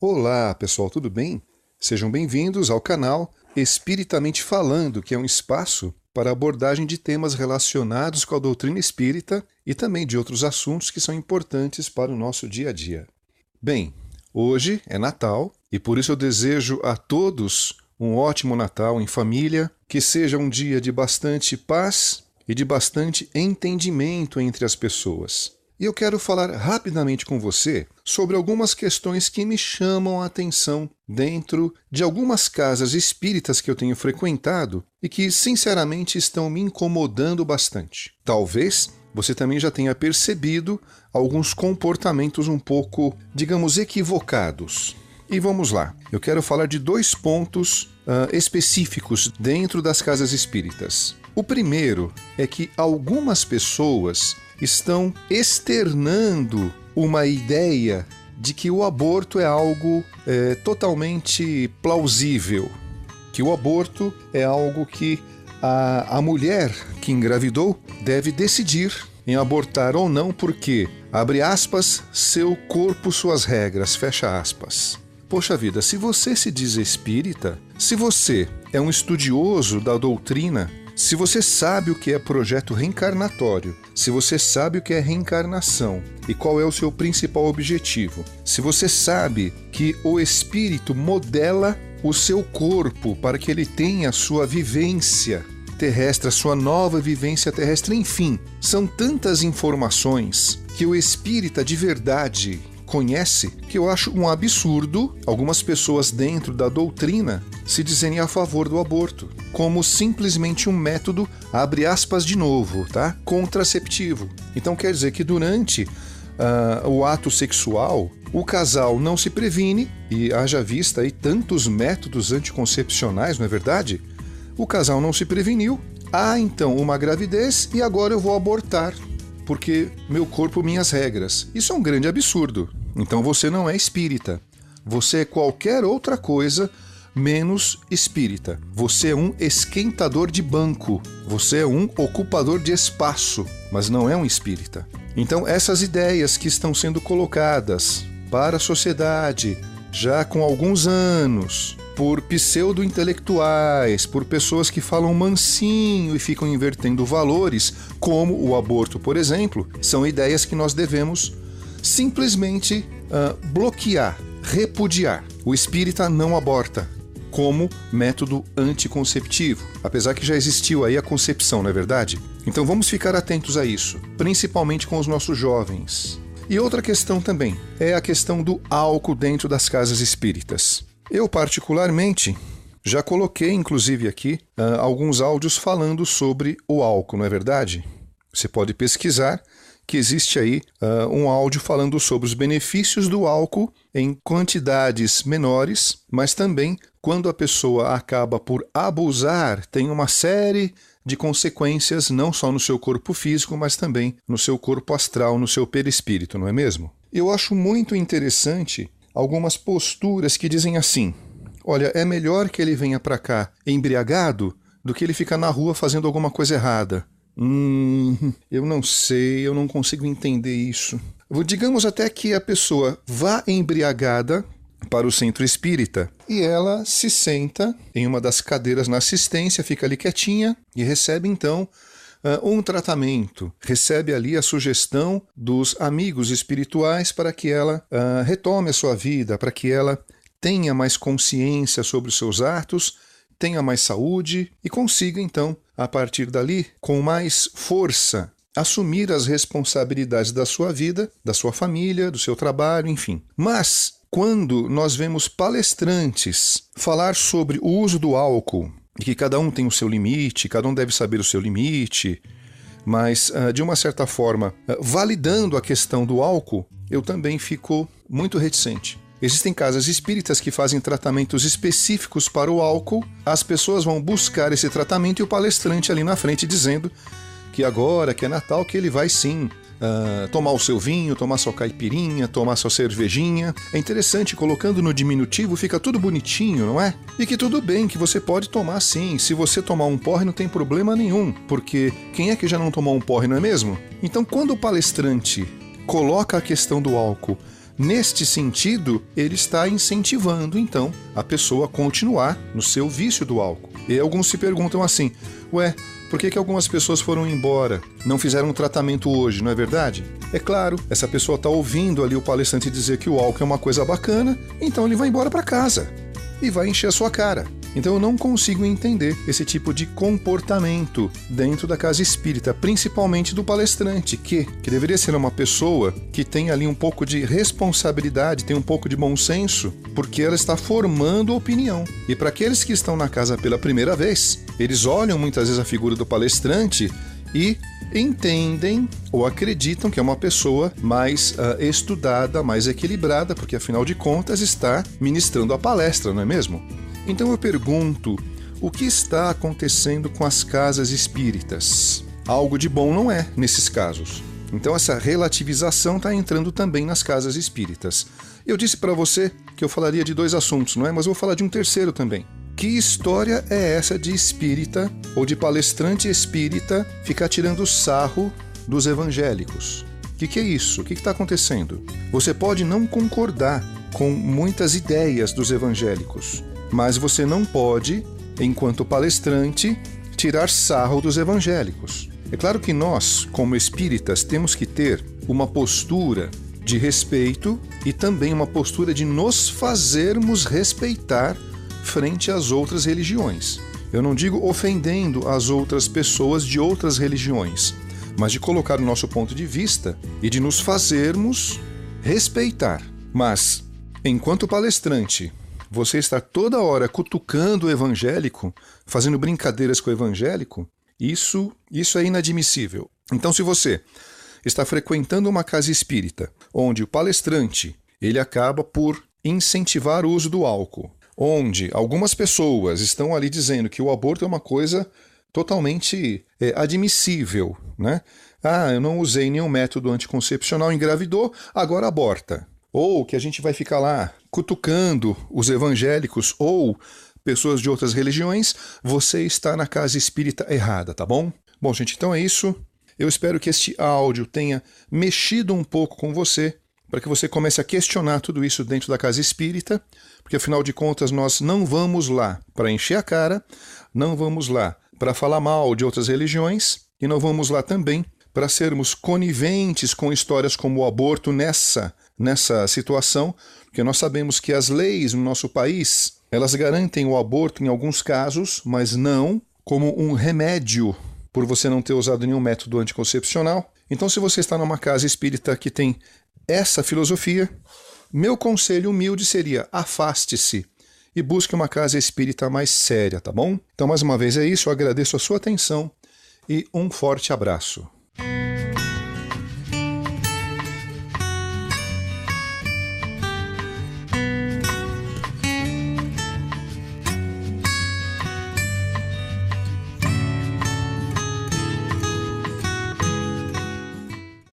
Olá, pessoal, tudo bem? Sejam bem-vindos ao canal Espiritamente Falando, que é um espaço para abordagem de temas relacionados com a doutrina espírita e também de outros assuntos que são importantes para o nosso dia a dia. Bem, hoje é Natal e por isso eu desejo a todos um ótimo Natal em família, que seja um dia de bastante paz e de bastante entendimento entre as pessoas. E eu quero falar rapidamente com você sobre algumas questões que me chamam a atenção dentro de algumas casas espíritas que eu tenho frequentado e que, sinceramente, estão me incomodando bastante. Talvez você também já tenha percebido alguns comportamentos um pouco, digamos, equivocados. E vamos lá, eu quero falar de dois pontos específicos dentro das casas espíritas. O primeiro é que algumas pessoas estão externando uma ideia de que o aborto é algo totalmente plausível, que o aborto é algo que a mulher que engravidou deve decidir em abortar ou não porque, abre aspas, seu corpo, suas regras, fecha aspas. Poxa vida, se você se diz espírita, se você é um estudioso da doutrina, se você sabe o que é projeto reencarnatório, se você sabe o que é reencarnação e qual é o seu principal objetivo, se você sabe que o espírito modela o seu corpo para que ele tenha a sua vivência terrestre, a sua nova vivência terrestre, enfim, são tantas informações que o espírita de verdade conhece, que eu acho um absurdo algumas pessoas dentro da doutrina se dizerem a favor do aborto, como simplesmente um método, abre aspas de novo, tá? Contraceptivo. Então quer dizer que durante o ato sexual, o casal não se previne, e haja vista aí tantos métodos anticoncepcionais, não é verdade? O casal não se preveniu, há então uma gravidez e agora eu vou abortar, porque meu corpo, minhas regras. Isso é um grande absurdo. Então você não é espírita. Você é qualquer outra coisa menos espírita. Você é um esquentador de banco. Você é um ocupador de espaço, mas não é um espírita. Então essas ideias que estão sendo colocadas para a sociedade já com alguns anos, por pseudo-intelectuais, por pessoas que falam mansinho e ficam invertendo valores, como o aborto, por exemplo, são ideias que nós devemos simplesmente bloquear, repudiar. O espírita não aborta como método anticonceptivo, apesar que já existiu aí a concepção, não é verdade? Então vamos ficar atentos a isso, principalmente com os nossos jovens. E outra questão também é a questão do álcool dentro das casas espíritas. Eu, particularmente, já coloquei, inclusive aqui, alguns áudios falando sobre o álcool, não é verdade? Você pode pesquisar que existe aí um áudio falando sobre os benefícios do álcool em quantidades menores, mas também quando a pessoa acaba por abusar, tem uma série de consequências não só no seu corpo físico, mas também no seu corpo astral, no seu perispírito, não é mesmo? Eu acho muito interessante algumas posturas que dizem assim: olha, é melhor que ele venha para cá embriagado do que ele ficar na rua fazendo alguma coisa errada. Eu não sei, eu não consigo entender isso. Digamos até que a pessoa vá embriagada para o centro espírita e ela se senta em uma das cadeiras na assistência, fica ali quietinha e recebe então um tratamento, recebe ali a sugestão dos amigos espirituais para que ela retome a sua vida, para que ela tenha mais consciência sobre os seus atos, tenha mais saúde e consiga então, a partir dali, com mais força, assumir as responsabilidades da sua vida, da sua família, do seu trabalho, enfim. Mas quando nós vemos palestrantes falar sobre o uso do álcool, e que cada um tem o seu limite, cada um deve saber o seu limite, mas de uma certa forma, validando a questão do álcool, eu também fico muito reticente. Existem casas espíritas que fazem tratamentos específicos para o álcool, as pessoas vão buscar esse tratamento e o palestrante ali na frente dizendo que agora, que é Natal, que ele vai sim tomar o seu vinho, tomar sua caipirinha, tomar sua cervejinha. É interessante, colocando no diminutivo fica tudo bonitinho, não é? E que tudo bem, que você pode tomar sim. Se você tomar um porre não tem problema nenhum, porque quem é que já não tomou um porre, não é mesmo? Então quando o palestrante coloca a questão do álcool neste sentido, ele está incentivando, então, a pessoa a continuar no seu vício do álcool. E alguns se perguntam assim, ué, por que algumas pessoas foram embora? Não fizeram um tratamento hoje, não é verdade? É claro, essa pessoa está ouvindo ali o palestrante dizer que o álcool é uma coisa bacana, então ele vai embora para casa e vai encher a sua cara. Então eu não consigo entender esse tipo de comportamento dentro da casa espírita, principalmente do palestrante, que deveria ser uma pessoa que tem ali um pouco de responsabilidade, tem um pouco de bom senso, porque ela está formando opinião. E para aqueles que estão na casa pela primeira vez, eles olham muitas vezes a figura do palestrante e entendem ou acreditam que é uma pessoa mais estudada, mais equilibrada, porque afinal de contas está ministrando a palestra, não é mesmo? Então eu pergunto, o que está acontecendo com as casas espíritas? Algo de bom não é nesses casos. Então essa relativização está entrando também nas casas espíritas. Eu disse para você que eu falaria de 2 assuntos, não é? Mas eu vou falar de um terceiro também. Que história é essa de espírita ou de palestrante espírita ficar tirando sarro dos evangélicos? O que é isso? O que está acontecendo? Você pode não concordar com muitas ideias dos evangélicos, mas você não pode, enquanto palestrante, tirar sarro dos evangélicos. É claro que nós, como espíritas, temos que ter uma postura de respeito e também uma postura de nos fazermos respeitar frente às outras religiões. Eu não digo ofendendo as outras pessoas de outras religiões, mas de colocar o nosso ponto de vista e de nos fazermos respeitar. Mas, enquanto palestrante, você está toda hora cutucando o evangélico, fazendo brincadeiras com o evangélico, isso é inadmissível. Então, se você está frequentando uma casa espírita, onde o palestrante ele acaba por incentivar o uso do álcool, onde algumas pessoas estão ali dizendo que o aborto é uma coisa totalmente admissível, né? Eu não usei nenhum método anticoncepcional, engravidou, agora aborta. Ou que a gente vai ficar lá cutucando os evangélicos ou pessoas de outras religiões, você está na casa espírita errada, tá bom? Bom, gente, então é isso. Eu espero que este áudio tenha mexido um pouco com você, para que você comece a questionar tudo isso dentro da casa espírita, porque afinal de contas nós não vamos lá para encher a cara, não vamos lá para falar mal de outras religiões e não vamos lá também para sermos coniventes com histórias como o aborto nessa situação, porque nós sabemos que as leis no nosso país, elas garantem o aborto em alguns casos, mas não como um remédio por você não ter usado nenhum método anticoncepcional. Então, se você está numa casa espírita que tem essa filosofia, meu conselho humilde seria afaste-se e busque uma casa espírita mais séria, tá bom? Então, mais uma vez é isso, eu agradeço a sua atenção e um forte abraço.